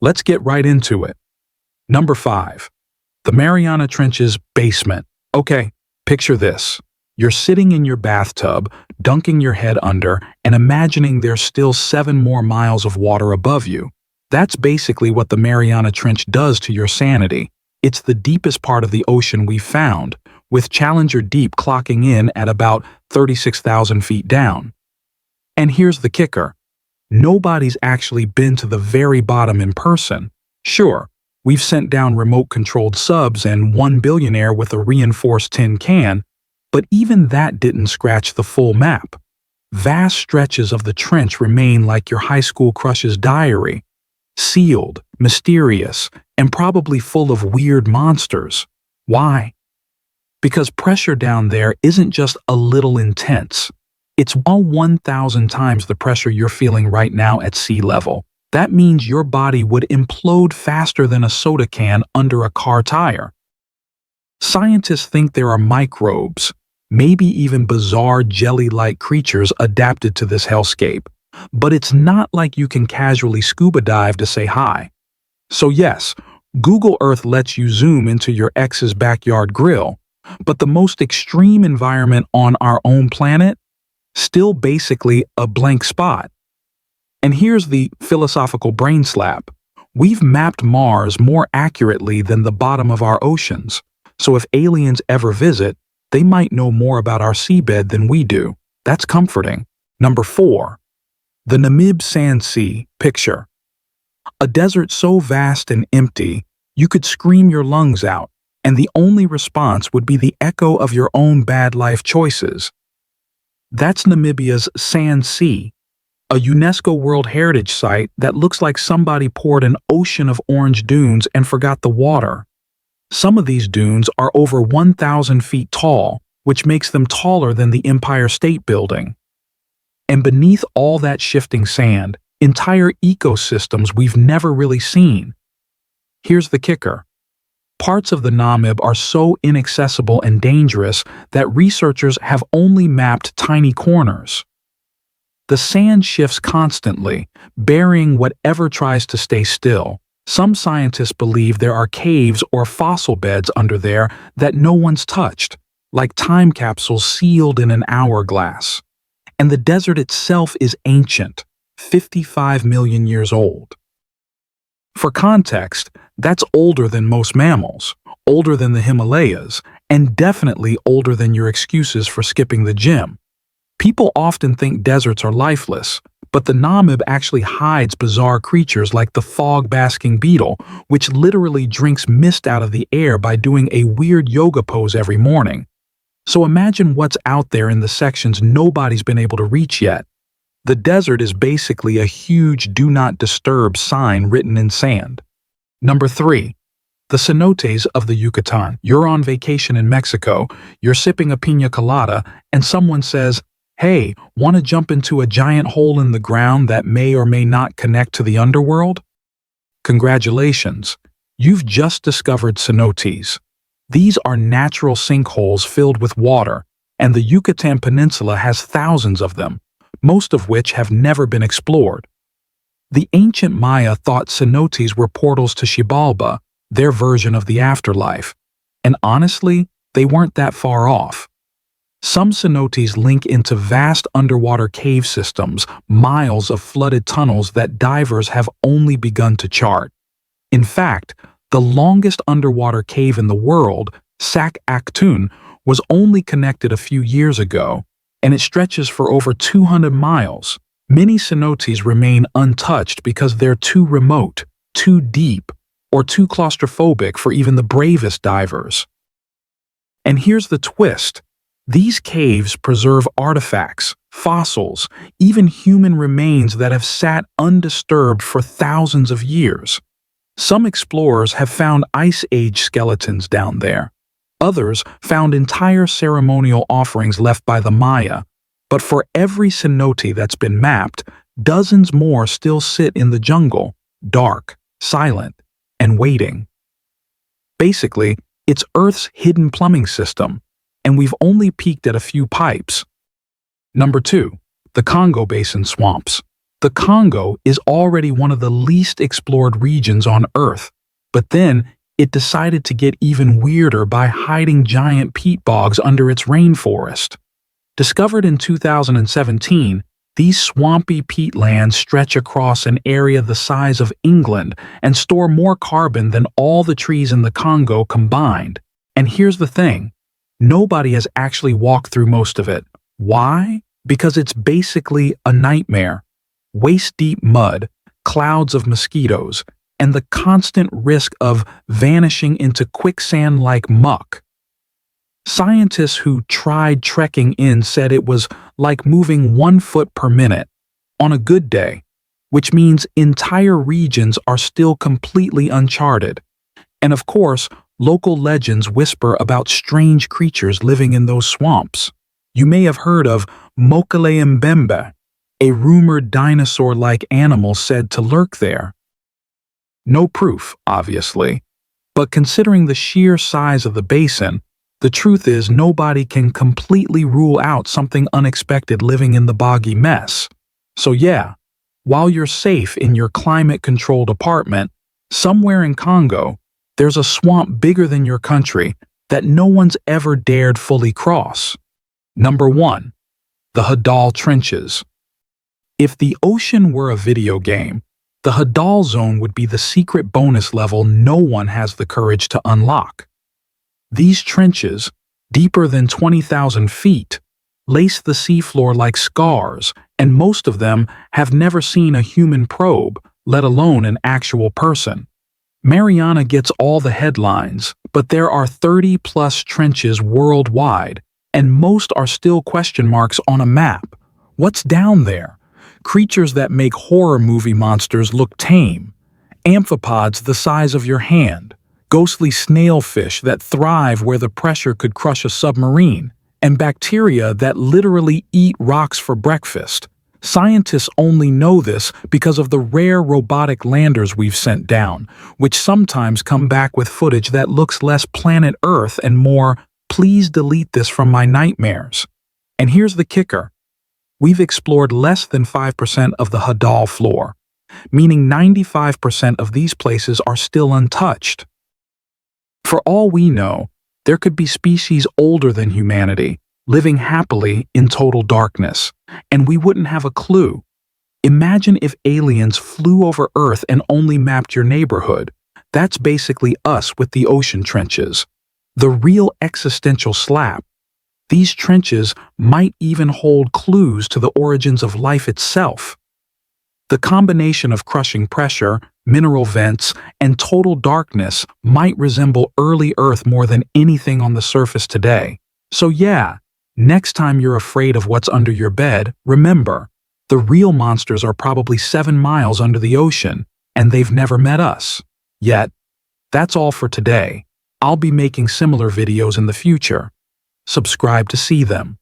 Let's get right into it. Number 5. The Mariana Trench's basement. Okay, picture this. You're sitting in your bathtub, dunking your head under, and imagining there's still 7 more miles of water above you. That's basically what the Mariana Trench does to your sanity. It's the deepest part of the ocean we've found, with Challenger Deep clocking in at about 36,000 feet down. And here's the kicker. Nobody's actually been to the very bottom in person. Sure, we've sent down remote-controlled subs and one billionaire with a reinforced tin can, but even that didn't scratch the full map. Vast stretches of the trench remain like your high school crush's diary, sealed, mysterious, and probably full of weird monsters. Why? Because pressure down there isn't just a little intense. It's 1,000 times the pressure you're feeling right now at sea level. That means your body would implode faster than a soda can under a car tire. Scientists think there are microbes, maybe even bizarre jelly-like creatures adapted to this hellscape. But it's not like you can casually scuba dive to say hi. So yes, Google Earth lets you zoom into your ex's backyard grill, but the most extreme environment on our own planet? Still basically a blank spot. And here's the philosophical brain slap. We've mapped Mars more accurately than the bottom of our oceans, so if aliens ever visit, they might know more about our seabed than we do. That's comforting. Number 4. The Namib Sand Sea picture. A desert so vast and empty, you could scream your lungs out, and the only response would be the echo of your own bad life choices. That's Namibia's Sand Sea, a UNESCO World Heritage Site that looks like somebody poured an ocean of orange dunes and forgot the water. Some of these dunes are over 1,000 feet tall, which makes them taller than the Empire State Building. And beneath all that shifting sand, entire ecosystems we've never really seen. Here's the kicker. Parts of the Namib are so inaccessible and dangerous that researchers have only mapped tiny corners. The sand shifts constantly, burying whatever tries to stay still. Some scientists believe there are caves or fossil beds under there that no one's touched, like time capsules sealed in an hourglass. And the desert itself is ancient, 55 million years old. For context, that's older than most mammals, older than the Himalayas, and definitely older than your excuses for skipping the gym. People often think deserts are lifeless, but the Namib actually hides bizarre creatures like the fog-basking beetle, which literally drinks mist out of the air by doing a weird yoga pose every morning. So imagine what's out there in the sections nobody's been able to reach yet. The desert is basically a huge "Do Not Disturb" sign written in sand. Number 3. The Cenotes of the Yucatán. You're on vacation in Mexico, you're sipping a piña colada, and someone says, "Hey, want to jump into a giant hole in the ground that may or may not connect to the underworld?" Congratulations, you've just discovered cenotes. These are natural sinkholes filled with water, and the Yucatan Peninsula has thousands of them, most of which have never been explored. The ancient Maya thought cenotes were portals to Xibalba, their version of the afterlife, and honestly, they weren't that far off. Some cenotes link into vast underwater cave systems, miles of flooded tunnels that divers have only begun to chart. In fact, the longest underwater cave in the world, Sak Aktun, was only connected a few years ago, and it stretches for over 200 miles. Many cenotes remain untouched because they're too remote, too deep, or too claustrophobic for even the bravest divers. And here's the twist. These caves preserve artifacts, fossils, even human remains that have sat undisturbed for thousands of years. Some explorers have found Ice Age skeletons down there. Others found entire ceremonial offerings left by the Maya. But for every cenote that's been mapped, dozens more still sit in the jungle, dark, silent, and waiting. Basically, it's Earth's hidden plumbing system, and we've only peeked at a few pipes. Number 2. The Congo Basin swamps. The Congo is already one of the least explored regions on Earth, but then it decided to get even weirder by hiding giant peat bogs under its rainforest. Discovered in 2017, these swampy peatlands stretch across an area the size of England and store more carbon than all the trees in the Congo combined. And here's the thing, nobody has actually walked through most of it. Why? Because it's basically a nightmare. Waist-deep mud, clouds of mosquitoes, and the constant risk of vanishing into quicksand-like muck. Scientists who tried trekking in said it was like moving 1 foot per minute on a good day, which means entire regions are still completely uncharted. And of course, local legends whisper about strange creatures living in those swamps. You may have heard of Mokele Mbembe, a rumored dinosaur-like animal said to lurk there. No proof, obviously, but considering the sheer size of the basin, the truth is nobody can completely rule out something unexpected living in the boggy mess. So yeah, while you're safe in your climate-controlled apartment, somewhere in Congo, there's a swamp bigger than your country that no one's ever dared fully cross. Number 1. The Hadal Trenches. If the ocean were a video game, the Hadal Zone would be the secret bonus level no one has the courage to unlock. These trenches, deeper than 20,000 feet, lace the seafloor like scars, and most of them have never seen a human probe, let alone an actual person. Mariana gets all the headlines, but there are 30-plus trenches worldwide, and most are still question marks on a map. What's down there? Creatures that make horror movie monsters look tame. Amphipods the size of your hand. Ghostly snailfish that thrive where the pressure could crush a submarine. And bacteria that literally eat rocks for breakfast. Scientists only know this because of the rare robotic landers we've sent down, which sometimes come back with footage that looks less planet Earth and more, "Please delete this from my nightmares." And here's the kicker. We've explored less than 5% of the Hadal floor, meaning 95% of these places are still untouched. For all we know, there could be species older than humanity, living happily in total darkness, and we wouldn't have a clue. Imagine if aliens flew over Earth and only mapped your neighborhood. That's basically us with the ocean trenches. The real existential slap. These trenches might even hold clues to the origins of life itself. The combination of crushing pressure, mineral vents, and total darkness might resemble early Earth more than anything on the surface today. So yeah, next time you're afraid of what's under your bed, remember, the real monsters are probably 7 miles under the ocean, and they've never met us. Yet, that's all for today. I'll be making similar videos in the future. Subscribe to see them.